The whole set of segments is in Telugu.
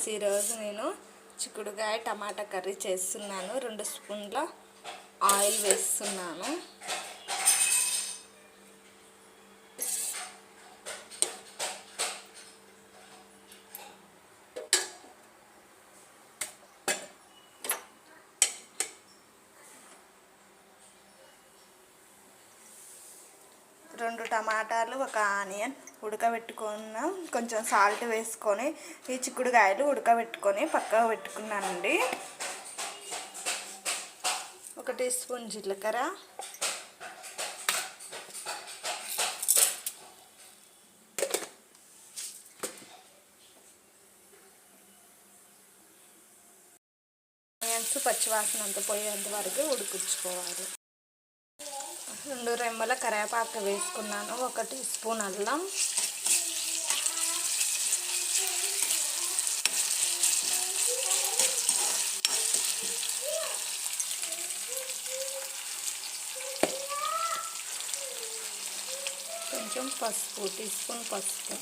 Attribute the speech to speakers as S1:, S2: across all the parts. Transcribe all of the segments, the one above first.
S1: ఫ్రెండ్స్, ఈరోజు నేను చిక్కుడుకాయ టమాటా కర్రీ చేస్తున్నాను. 2 స్పూన్ల ఆయిల్ వేస్తున్నాను. రెండు టమాటాలు, ఒక ఆనియన్ ఉడకబెట్టుకున్నాం. కొంచెం సాల్ట్ వేసుకొని ఈ చిక్కుడుకాయలు ఉడకబెట్టుకొని పక్కకు పెట్టుకున్నానండి. 1 టీ స్పూన్ జీలకర్ర, ఆనియన్స్ పచ్చివాసన అంతా పోయేంత వరకు ఉడికించుకోవాలి. 2 రెమ్మల కరివేపాకు వేసుకున్నాను. 1 టీ స్పూన్ అల్లం, కొంచెం పసుపు, టీ స్పూన్ పసుపు,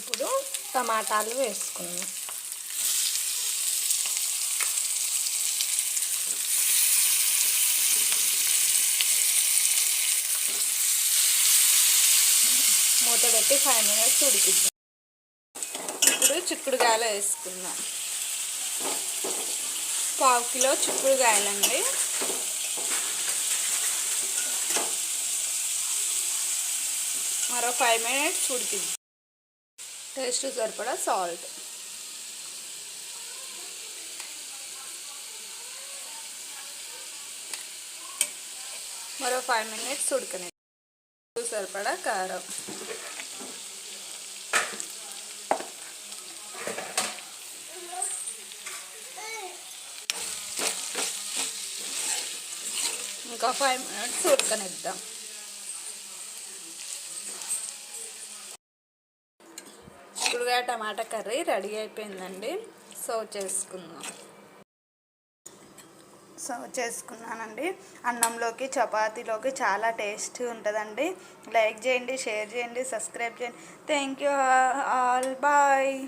S1: ఇప్పుడు టమాటాలు వేసుకున్నాం. మూత పెట్టి 5 మినిట్స్ ఉడికిద్దాం. ఇప్పుడు చిక్కుడుకాయలు వేసుకుందాం. 1/2 కిలో చిక్కుడుకాయలండి. మరో 5 మినిట్స్ ఉడికిద్దాం. టేస్ట్ సరిపడా సాల్ట్, మరో 5 మినిట్స్ ఉడకని, సరిపడా కారం, ఇంకా 5 మినిట్స్ ఉడకనిద్దాం. చిక్కుడుకాయ టమాటా కర్రీ రెడీ అయిపోయిందండి. సర్వ్ చేసుకున్నానండి. అన్నంలోకి, చపాతీలోకి చాలా టేస్టీ ఉంటుందండి. లైక్ చేయండి, షేర్ చేయండి, సబ్స్క్రైబ్ చేయండి. Thank you all. బాయ్.